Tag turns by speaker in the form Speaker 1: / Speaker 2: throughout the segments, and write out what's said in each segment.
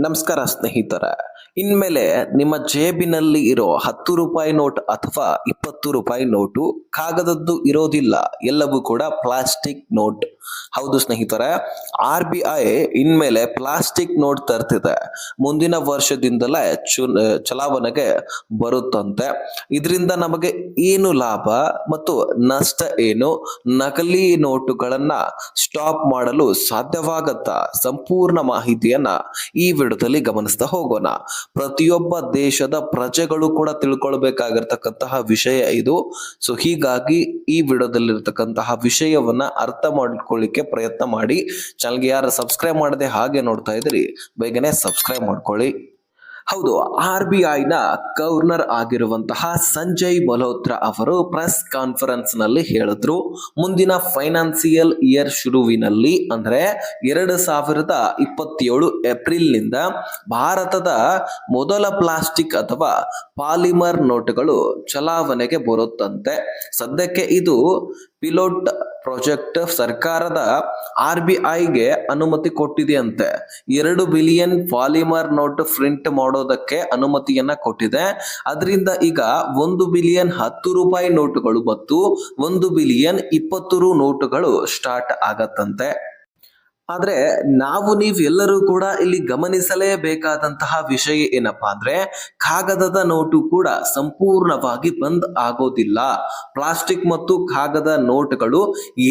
Speaker 1: ನಮಸ್ಕಾರ ಸ್ನೇಹಿತರ. ಇನ್ಮೇಲೆ ನಿಮ್ಮ ಜೇಬಿನಲ್ಲಿ ಇರೋ 10 ರೂಪಾಯಿ ನೋಟ್ ಅಥವಾ 20 ರೂಪಾಯಿ ನೋಟು ಕಾಗದದ್ದು ಇರೋದಿಲ್ಲ, ಎಲ್ಲವೂ ಕೂಡ ಪ್ಲಾಸ್ಟಿಕ್ ನೋಟ್. ಹೌದು ಸ್ನೇಹಿತರೆ, RBI ಇನ್ಮೇಲೆ ಪ್ಲಾಸ್ಟಿಕ್ ನೋಟ್ ತರ್ತಿದೆ. ಮುಂದಿನ ವರ್ಷದಿಂದಲೇ ಚಲಾವಣೆಗೆ ಬರುತ್ತಂತೆ. ಇದರಿಂದ ನಮಗೆ ಏನು ಲಾಭ ಮತ್ತು ನಷ್ಟ ಏನು, ನಕಲಿ ನೋಟುಗಳನ್ನ ಸ್ಟಾಪ್ ಮಾಡಲು ಸಾಧ್ಯವಾಗತ್ತಾ, ಸಂಪೂರ್ಣ ಮಾಹಿತಿಯನ್ನ ಈ ವಿಡಿಯೋದಲ್ಲಿ ಗಮನಿಸ್ತಾ ಹೋಗೋಣ. ಪ್ರತಿಯೊಬ್ಬ ದೇಶದ ಪ್ರಜೆಗಳು ಕೂಡ ತಿಳ್ಕೊಳ್ಬೇಕಾಗಿರ್ತಕ್ಕಂತಹ ವಿಷಯ ಇದು. ಸೊ ಹೀಗಾಗಿ ಈ ವಿಡಿಯೋದಲ್ಲಿರ್ತಕ್ಕಂತಹ ವಿಷಯವನ್ನ ಅರ್ಥ ಮಾಡ್ಕೊಳ್ಳಿಕ್ಕೆ ಪ್ರಯತ್ನ ಮಾಡಿ. ಚಾನಲ್ಗೆ ಯಾರು ಸಬ್ಸ್ಕ್ರೈಬ್ ಮಾಡದೆ ಹಾಗೆ ನೋಡ್ತಾ ಇದ್ರಿ, ಬೇಗನೆ ಸಬ್ಸ್ಕ್ರೈಬ್ ಮಾಡ್ಕೊಳ್ಳಿ. ಹೌದು, RBI ನ ಗವರ್ನರ್ ಆಗಿರುವಂತಹ ಸಂಜಯ್ ಮಲ್ಹೋತ್ರಾ ಅವರು ಪ್ರೆಸ್ ಕಾನ್ಫರೆನ್ಸ್ ನಲ್ಲಿ ಹೇಳಿದ್ರು, ಮುಂದಿನ ಫೈನಾನ್ಸಿಯಲ್ ಇಯರ್ ಶುರುವಿನಲ್ಲಿ ಅಂದ್ರೆ 2027 ಏಪ್ರಿಲ್ ನಿಂದ ಭಾರತದ ಮೊದಲ ಪ್ಲಾಸ್ಟಿಕ್ ಅಥವಾ ಪಾಲಿಮರ್ ನೋಟುಗಳು ಚಲಾವಣೆಗೆ ಬರುತ್ತಂತೆ. ಸದ್ಯಕ್ಕೆ ಇದು ಪಿಲೋಟ್ ಪ್ರಾಜೆಕ್ಟ್ ಸರ್ಕಾರದ RBIಗೆ ಅನುಮತಿ ಕೊಟ್ಟಿದೆಯಂತೆ. 2 ಬಿಲಿಯನ್ ಪಾಲಿಮರ್ ನೋಟ್ ಪ್ರಿಂಟ್ ಮಾಡೋದಕ್ಕೆ ಅನುಮತಿಯನ್ನ ಕೊಟ್ಟಿದೆ. ಅದರಿಂದ ಈಗ 1 ಬಿಲಿಯನ್ 10 ರೂಪಾಯಿ ನೋಟುಗಳು ಮತ್ತು 1 ಬಿಲಿಯನ್ 20 ನೋಟುಗಳು ಸ್ಟಾರ್ಟ್ ಆಗತ್ತಂತೆ. ಆದ್ರೆ ನಾವು ನೀವೆಲ್ಲರೂ ಕೂಡ ಇಲ್ಲಿ ಗಮನಿಸಲೇಬೇಕಾದಂತಹ ವಿಷಯ ಏನಪ್ಪಾ ಅಂದ್ರೆ, ಕಾಗದದ ನೋಟು ಕೂಡ ಸಂಪೂರ್ಣವಾಗಿ ಬಂದ್ ಆಗೋದಿಲ್ಲ. ಪ್ಲಾಸ್ಟಿಕ್ ಮತ್ತು ಕಾಗದ ನೋಟುಗಳು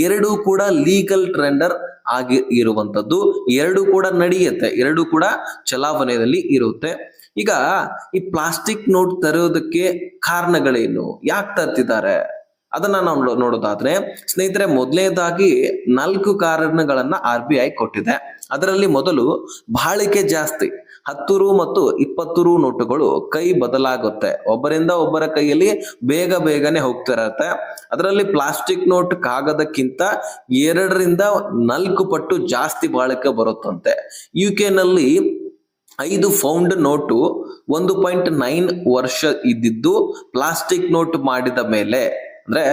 Speaker 1: ಎರಡೂ ಕೂಡ ಲೀಗಲ್ ಟ್ರೆಂಡರ್ ಆಗಿ ಇರುವಂತದ್ದು, ಎರಡೂ ಕೂಡ ನಡೆಯುತ್ತೆ, ಎರಡೂ ಕೂಡ ಚಲಾವಣೆಯಲ್ಲಿ ಇರುತ್ತೆ. ಈಗ ಈ ಪ್ಲಾಸ್ಟಿಕ್ ನೋಟ್ ತರೋದಕ್ಕೆ ಕಾರಣಗಳೇನು, ಯಾಕೆ ತರ್ತಿದ್ದಾರೆ ಅದನ್ನ ನಾವು ನೋಡೋದಾದ್ರೆ ಸ್ನೇಹಿತರೆ, ಮೊದಲನೇದಾಗಿ 4 ಕಾರಣಗಳನ್ನ RBI ಕೊಟ್ಟಿದೆ. ಅದರಲ್ಲಿ ಮೊದಲು ಬಾಳಿಕೆ ಜಾಸ್ತಿ. 10 ರು ಮತ್ತು 20 ರು ನೋಟುಗಳು ಕೈ ಬದಲಾಗುತ್ತೆ, ಒಬ್ಬರಿಂದ ಒಬ್ಬರ ಕೈಯಲ್ಲಿ ಬೇಗನೆ ಹೋಗ್ತಿರತ್ತೆ. ಅದರಲ್ಲಿ ಪ್ಲಾಸ್ಟಿಕ್ ನೋಟ್ ಕಾಗದಕ್ಕಿಂತ 2 ರಿಂದ 4 ಪಟ್ಟು ಜಾಸ್ತಿ ಬಾಳಿಕೆ ಬರುತ್ತಂತೆ. UK ನಲ್ಲಿ 5 ಪೌಂಡ್ ನೋಟು 1.9 ವರ್ಷ ಇದ್ದಿದ್ದು ಪ್ಲಾಸ್ಟಿಕ್ ನೋಟ್ ಮಾಡಿದ ಮೇಲೆ, ಅಂದ್ರೆ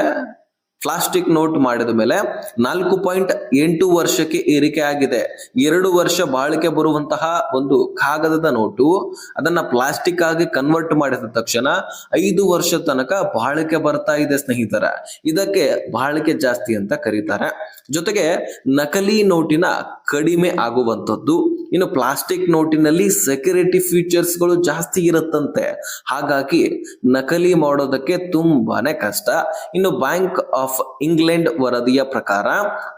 Speaker 1: ಪ್ಲಾಸ್ಟಿಕ್ ನೋಟ್ ಮಾಡಿದ ಮೇಲೆ 4.8 ವರ್ಷಕ್ಕೆ ಏರಿಕೆ ಆಗಿದೆ. 2 ವರ್ಷ ಬಾಳಿಕೆ ಬರುವಂತಹ ಒಂದು ಕಾಗದದ ನೋಟು ಅದನ್ನ ಪ್ಲಾಸ್ಟಿಕ್ ಆಗಿ ಕನ್ವರ್ಟ್ ಮಾಡಿದ ತಕ್ಷಣ 5 ವರ್ಷ ತನಕ ಬಾಳಿಕೆ ಬರ್ತಾ ಇದೆ ಸ್ನೇಹಿತರ. ಇದಕ್ಕೆ ಬಾಳಿಕೆ ಜಾಸ್ತಿ ಅಂತ ಕರೀತಾರೆ. ಜೊತೆಗೆ ನಕಲಿ ನೋಟಿನ ಕಡಿಮೆ ಆಗುವಂಥದ್ದು. ಇನ್ನು ಪ್ಲಾಸ್ಟಿಕ್ ನೋಟಿನಲ್ಲಿ ಸೆಕ್ಯೂರಿಟಿ ಫೀಚರ್ಸ್ ಗಳು ಜಾಸ್ತಿ ಇರುತ್ತಂತೆ, ಹಾಗಾಗಿ ನಕಲಿ ಮಾಡೋದಕ್ಕೆ ತುಂಬಾನೇ ಕಷ್ಟ. ಇನ್ನು ಬ್ಯಾಂಕ್ ಆಫ್ ಇಂಗ್ಲೆಂಡ್ ವರದಿಯ ಪ್ರಕಾರ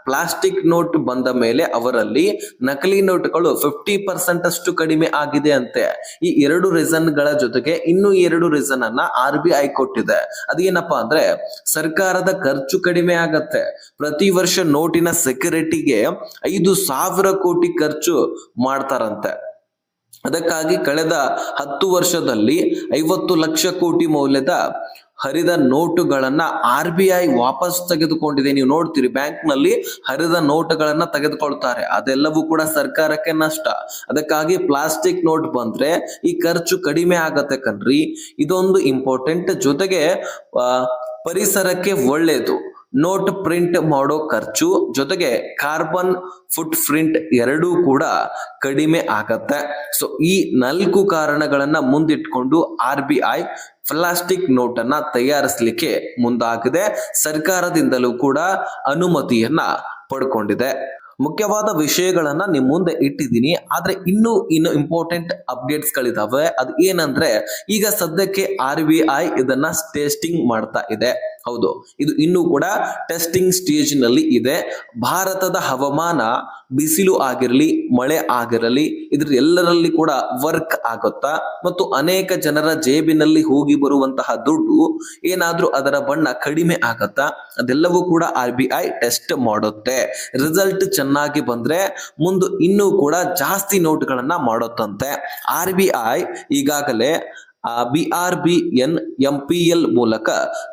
Speaker 1: ಪ್ಲಾಸ್ಟಿಕ್ ನೋಟ್ ಬಂದ ಮೇಲೆ ಅವರಲ್ಲಿ ನಕಲಿ ನೋಟ್ಗಳು 50% ಅಷ್ಟು ಕಡಿಮೆ ಆಗಿದೆ ಅಂತೆ. ಈ 2 ರೀಸನ್ ಗಳ ಜೊತೆಗೆ ಇನ್ನೂ 2 ರೀಸನ್ ಅನ್ನ RBI ಕೊಟ್ಟಿದೆ. ಅದೇನಪ್ಪಾ ಅಂದ್ರೆ, ಸರ್ಕಾರದ ಖರ್ಚು ಕಡಿಮೆ ಆಗತ್ತೆ. ಪ್ರತಿ ವರ್ಷ ನೋಟಿನ ಸೆಕ್ಯೂರಿಟಿಗೆ 5,000 ಕೋಟಿ ಖರ್ಚು ಮಾಡ್ತಾರಂತೆ. ಅದಕ್ಕಾಗಿ ಕಳೆದ 10 ವರ್ಷದಲ್ಲಿ 50 ಲಕ್ಷ ಕೋಟಿ ಮೌಲ್ಯದ ಹರಿದ ನೋಟುಗಳನ್ನ RBI ವಾಪಸ್ ತೆಗೆದುಕೊಂಡಿದೆ. ನೀವು ನೋಡ್ತೀರಿ, ಬ್ಯಾಂಕ್ ನಲ್ಲಿ ಹರಿದ ನೋಟುಗಳನ್ನ ತೆಗೆದುಕೊಳ್ತಾರೆ, ಅದೆಲ್ಲವೂ ಕೂಡ ಸರ್ಕಾರಕ್ಕೆ ನಷ್ಟ. ಅದಕ್ಕಾಗಿ ಪ್ಲಾಸ್ಟಿಕ್ ನೋಟ್ ಬಂದ್ರೆ ಈ ಖರ್ಚು ಕಡಿಮೆ ಆಗತ್ತೆ ಕಣ್ರಿ, ಇದೊಂದು ಇಂಪಾರ್ಟೆಂಟ್. ಜೊತೆಗೆ ಪರಿಸರಕ್ಕೆ ಒಳ್ಳೇದು. ನೋಟ್ ಪ್ರಿಂಟ್ ಮಾಡೋ ಖರ್ಚು ಜೊತೆಗೆ ಕಾರ್ಬನ್ ಫುಟ್ ಪ್ರಿಂಟ್ ಎರಡೂ ಕೂಡ ಕಡಿಮೆ ಆಗತ್ತೆ. ಸೊ ಈ 4 ಕಾರಣಗಳನ್ನ ಮುಂದಿಟ್ಕೊಂಡು RBI ಪ್ಲಾಸ್ಟಿಕ್ ನೋಟ್ ಅನ್ನ ತಯಾರಿಸಲಿಕ್ಕೆ ಮುಂದಾಗಿದೆ. ಸರ್ಕಾರದಿಂದಲೂ ಕೂಡ ಅನುಮತಿಯನ್ನ ಪಡ್ಕೊಂಡಿದೆ. ಮುಖ್ಯವಾದ ವಿಷಯಗಳನ್ನ ನಿಮ್ ಮುಂದೆ ಇಟ್ಟಿದ್ದೀನಿ, ಆದ್ರೆ ಇನ್ನೂ ಇಂಪಾರ್ಟೆಂಟ್ ಅಪ್ಡೇಟ್ಸ್ ಗಳಿದಾವೆ. ಅದು ಏನಂದ್ರೆ, ಈಗ ಸದ್ಯಕ್ಕೆ RBI ಇದನ್ನ ಟೆಸ್ಟಿಂಗ್ ಮಾಡ್ತಾ ಇದೆ. ಹೌದು, ಇದು ಇನ್ನೂ ಕೂಡ ಟೆಸ್ಟಿಂಗ್ ಸ್ಟೇಜ್ ನಲ್ಲಿ ಇದೆ. ಭಾರತದ ಹವಾಮಾನ, ಬಿಸಿಲು ಆಗಿರಲಿ ಮಳೆ ಆಗಿರಲಿ, ಇದ್ರ ಎಲ್ಲರಲ್ಲಿ ಕೂಡ ವರ್ಕ್ ಆಗುತ್ತಾ ಮತ್ತು ಅನೇಕ ಜನರ ಜೇಬಿನಲ್ಲಿ ಹೋಗಿ ಬರುವಂತಹ ದುಡ್ಡು ಏನಾದ್ರೂ ಅದರ ಬಣ್ಣ ಕಡಿಮೆ ಆಗತ್ತಾ, ಅದೆಲ್ಲವೂ ಕೂಡ RBI ಟೆಸ್ಟ್ ಮಾಡುತ್ತೆ. ರಿಸಲ್ಟ್ ಚೆನ್ನಾಗಿ ಬಂದ್ರೆ ಮುಂದೆ ಇನ್ನೂ ಕೂಡ ಜಾಸ್ತಿ ನೋಟ್ಗಳನ್ನ ಮಾಡುತ್ತಂತೆ. RBI ಈಗಾಗಲೇ BRBN MPL ಮೂಲಕ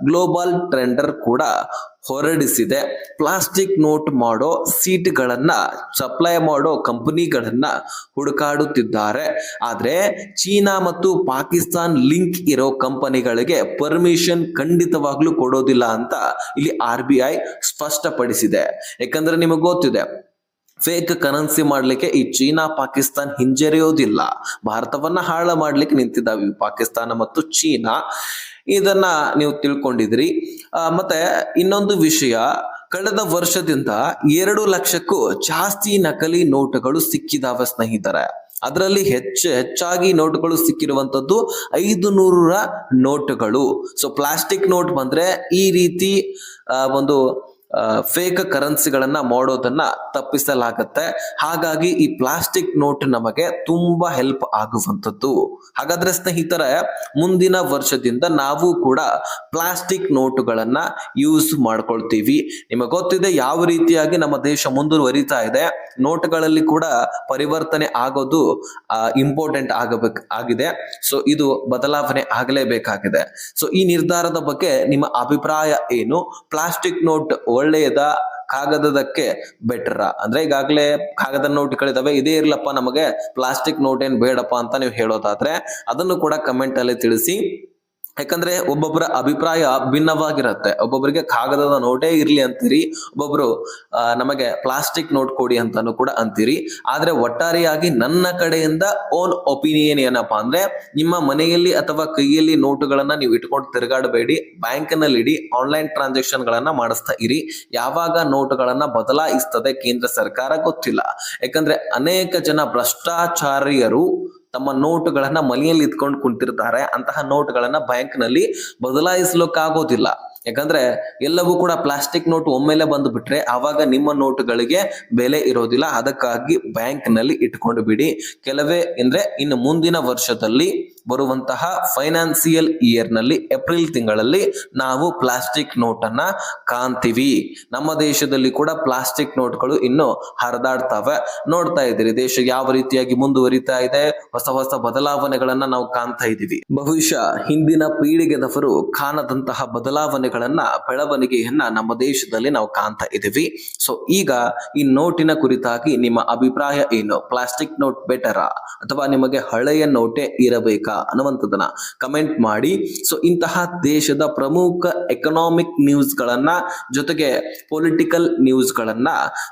Speaker 1: ಗ್ಲೋಬಲ್ ಟೆಂಡರ್ ಕೂಡ ಹೊರಡಿಸಿದೆ. ಪ್ಲಾಸ್ಟಿಕ್ ನೋಟ್ ಮಾಡೋ ಸೀಟ್ಗಳನ್ನ ಸಪ್ಲೈ ಮಾಡೋ ಕಂಪನಿಗಳನ್ನ ಹುಡುಕಾಡುತ್ತಿದ್ದಾರೆ. ಆದ್ರೆ ಚೀನಾ ಮತ್ತು ಪಾಕಿಸ್ತಾನ್ ಲಿಂಕ್ ಇರೋ ಕಂಪನಿಗಳಿಗೆ ಪರ್ಮಿಷನ್ ಖಂಡಿತವಾಗ್ಲೂ ಕೊಡೋದಿಲ್ಲ ಅಂತ ಇಲ್ಲಿ RBI ಸ್ಪಷ್ಟಪಡಿಸಿದೆ. ಯಾಕಂದ್ರೆ ನಿಮಗೆ ಗೊತ್ತಿದೆ, ಫೇಕ್ ಕರೆನ್ಸಿ ಮಾಡ್ಲಿಕ್ಕೆ ಈ ಚೀನಾ ಪಾಕಿಸ್ತಾನ್ ಹಿಂಜರಿಯೋದಿಲ್ಲ. ಭಾರತವನ್ನ ಹಾಳು ಮಾಡ್ಲಿಕ್ಕೆ ನಿಂತಿದ್ದಾವೆ ಇವು ಪಾಕಿಸ್ತಾನ ಮತ್ತು ಚೀನಾ. ಇದನ್ನ ನೀವು ತಿಳ್ಕೊಂಡಿದ್ರಿ. ಮತ್ತೆ ಇನ್ನೊಂದು ವಿಷಯ, ಕಳೆದ ವರ್ಷದಿಂದ 2 ಲಕ್ಷಕ್ಕೂ ಜಾಸ್ತಿ ನಕಲಿ ನೋಟುಗಳು ಸಿಕ್ಕಿದಾವೆ ಸ್ನೇಹಿತರೆ. ಅದರಲ್ಲಿ ಹೆಚ್ಚಾಗಿ ನೋಟುಗಳು ಸಿಕ್ಕಿರುವಂತದ್ದು 500 ನೋಟುಗಳು. ಸೊ ಪ್ಲಾಸ್ಟಿಕ್ ನೋಟ್ ಬಂದ್ರೆ ಈ ರೀತಿ ಒಂದು ಫೇಕ್ ಕರೆನ್ಸಿಗಳನ್ನ ಮಾಡೋದನ್ನ ತಪ್ಪಿಸಲಾಗತ್ತೆ. ಹಾಗಾಗಿ ಈ ಪ್ಲಾಸ್ಟಿಕ್ ನೋಟ್ ನಮಗೆ ತುಂಬಾ ಹೆಲ್ಪ್ ಆಗುವಂತದ್ದು. ಹಾಗಾದ್ರೆ ಸ್ನೇಹಿತರೆ, ಮುಂದಿನ ವರ್ಷದಿಂದ ನಾವು ಕೂಡ ಪ್ಲಾಸ್ಟಿಕ್ ನೋಟುಗಳನ್ನ ಯೂಸ್ ಮಾಡ್ಕೊಳ್ತೀವಿ. ನಿಮಗೆ ಗೊತ್ತಿದೆ ಯಾವ ರೀತಿಯಾಗಿ ನಮ್ಮ ದೇಶ ಮುಂದುವರಿತಾ ಇದೆ. ನೋಟುಗಳಲ್ಲಿ ಕೂಡ ಪರಿವರ್ತನೆ ಆಗೋದು ಇಂಪಾರ್ಟೆಂಟ್ ಆಗಿದೆ. ಸೊ ಇದು ಬದಲಾವಣೆ ಆಗಲೇಬೇಕಾಗಿದೆ. ಸೊ ಈ ನಿರ್ಧಾರದ ಬಗ್ಗೆ ನಿಮ್ಮ ಅಭಿಪ್ರಾಯ ಏನು? ಪ್ಲಾಸ್ಟಿಕ್ ನೋಟ್ ಒಳ್ಳೆಯದ, ಕಾಗದದಕ್ಕೆ ಬೆಟರ್? ಅಂದ್ರೆ ಈಗಾಗಲೇ ಕಾಗದ ನೋಟ್ಗಳಿದಾವೆ, ಇದೇ ಇರ್ಲಪ್ಪ ನಮಗೆ ಪ್ಲಾಸ್ಟಿಕ್ ನೋಟ್ ಏನ್ ಬೇಡಪ್ಪ ಅಂತ ನೀವು ಹೇಳೋದಾದ್ರೆ ಅದನ್ನು ಕೂಡ ಕಮೆಂಟ್ ಅಲ್ಲಿ ತಿಳಿಸಿ. ಯಾಕಂದ್ರೆ ಒಬ್ಬೊಬ್ಬರ ಅಭಿಪ್ರಾಯ ಭಿನ್ನವಾಗಿರತ್ತೆ. ಒಬ್ಬೊಬ್ಬರಿಗೆ ಕಾಗದದ ನೋಟೇ ಇರ್ಲಿ ಅಂತೀರಿ, ಒಬ್ಬೊಬ್ರು ನಮಗೆ ಪ್ಲಾಸ್ಟಿಕ್ ನೋಟ್ ಕೊಡಿ ಅಂತಾನು ಕೂಡ ಅಂತೀರಿ. ಆದ್ರೆ ಒಟ್ಟಾರೆಯಾಗಿ ನನ್ನ ಕಡೆಯಿಂದ ಓನ್ ಒಪಿನಿಯನ್ ಏನಪ್ಪಾ ಅಂದ್ರೆ, ನಿಮ್ಮ ಮನೆಯಲ್ಲಿ ಅಥವಾ ಕೈಯಲ್ಲಿ ನೋಟುಗಳನ್ನ ನೀವು ಇಟ್ಕೊಂಡು ತಿರುಗಾಡಬೇಡಿ. ಬ್ಯಾಂಕ್ನಲ್ಲಿ ಇಡಿ, ಆನ್ಲೈನ್ ಟ್ರಾನ್ಸಾಕ್ಷನ್ ಗಳನ್ನ ಮಾಡಿಸ್ತಾ ಇರಿ. ಯಾವಾಗ ನೋಟುಗಳನ್ನ ಬದಲಾಯಿಸ್ತದೆ ಕೇಂದ್ರ ಸರ್ಕಾರ ಗೊತ್ತಿಲ್ಲ. ಯಾಕಂದ್ರೆ ಅನೇಕ ಜನ ಭ್ರಷ್ಟಾಚಾರಿಯರು ತಮ್ಮ ನೋಟುಗಳನ್ನ ಮನೆಯಲ್ಲಿ ಇಟ್ಕೊಂಡು ಕುಂತಿರ್ತಾರೆ. ಅಂತಹ ನೋಟುಗಳನ್ನ ಬ್ಯಾಂಕ್ ನಲ್ಲಿ ಬದಲಾಯಿಸ್ಲಿಕ್ಕಾಗೋದಿಲ್ಲ. ಯಾಕಂದ್ರೆ ಎಲ್ಲವೂ ಕೂಡ ಪ್ಲಾಸ್ಟಿಕ್ ನೋಟ್ ಒಮ್ಮೆಲೆ ಬಂದು ಬಿಟ್ರೆ ಆವಾಗ ನಿಮ್ಮ ನೋಟುಗಳಿಗೆ ಬೆಲೆ ಇರೋದಿಲ್ಲ. ಅದಕ್ಕಾಗಿ ಬ್ಯಾಂಕ್ ನಲ್ಲಿ ಇಟ್ಕೊಂಡು ಬಿಡಿ. ಕೆಲವೇ ಅಂದ್ರೆ ಇನ್ನು ಮುಂದಿನ ವರ್ಷದಲ್ಲಿ ಬರುವಂತಹ ಫೈನಾನ್ಸಿಯಲ್ ಇಯರ್ ನಲ್ಲಿ ಏಪ್ರಿಲ್ ತಿಂಗಳಲ್ಲಿ ನಾವು ಪ್ಲಾಸ್ಟಿಕ್ ನೋಟ್ ಅನ್ನ ಕಾಣ್ತೀವಿ. ನಮ್ಮ ದೇಶದಲ್ಲಿ ಕೂಡ ಪ್ಲಾಸ್ಟಿಕ್ ನೋಟ್ಗಳು ಇನ್ನು ಹರಿದಾಡ್ತವೆ. ನೋಡ್ತಾ ಇದ್ದೀರಿ ದೇಶ ಯಾವ ರೀತಿಯಾಗಿ ಮುಂದುವರಿತಾ ಇದೆ. ಹೊಸ ಬದಲಾವಣೆಗಳನ್ನ ನಾವು ಕಾಣ್ತಾ ಇದೀವಿ. ಬಹುಶಃ ಹಿಂದಿನ ಪೀಳಿಗೆದವರು ಕಾಣದಂತಹ ಬದಲಾವಣೆಗಳನ್ನ, ಬೆಳವಣಿಗೆಯನ್ನ ನಮ್ಮ ದೇಶದಲ್ಲಿ ನಾವು ಕಾಣ್ತಾ ಇದೀವಿ. ಸೊ ಈಗ ಈ ನೋಟಿನ ಕುರಿತಾಗಿ ನಿಮ್ಮ ಅಭಿಪ್ರಾಯ ಏನು? ಪ್ಲಾಸ್ಟಿಕ್ ನೋಟ್ ಬೆಟರಾ ಅಥವಾ ನಿಮಗೆ ಹಳೆಯ ನೋಟೇ ಇರಬೇಕಾ ಅನ್ನುವಂಥದ್ದನ್ನ ಕಮೆಂಟ್ ಮಾಡಿ. ಸೊ ಇಂತಹ ದೇಶದ ಪ್ರಮುಖ ಎಕನಾಮಿಕ್ ನ್ಯೂಸ್ ಗಳನ್ನ, ಜೊತೆಗೆ ಪೊಲಿಟಿಕಲ್ ನ್ಯೂಸ್ ಗಳನ್ನ,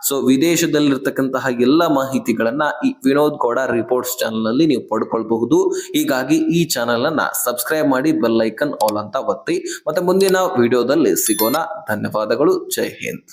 Speaker 1: ಸೊ ವಿದೇಶದಲ್ಲಿರ್ತಕ್ಕಂತಹ ಎಲ್ಲ ಮಾಹಿತಿಗಳನ್ನ ಈ ವಿನೋದ್ ಗೌಡ ರಿಪೋರ್ಟ್ಸ್ ಚಾನಲ್ ಅಲ್ಲಿ ನೀವು ಪಡ್ಕೊಳ್ಬಹುದು. ಹೀಗಾಗಿ ಈ ಚಾನಲ್ ಅನ್ನ ಸಬ್ಸ್ಕ್ರೈಬ್ ಮಾಡಿ, ಬೆಲ್ ಐಕನ್ ಆಲ್ ಅಂತ ಒತ್ತಿ. ಮತ್ತೆ ಮುಂದಿನ ವಿಡಿಯೋದಲ್ಲಿ ಸಿಗೋಣ. ಧನ್ಯವಾದಗಳು. ಜೈ ಹಿಂದ್.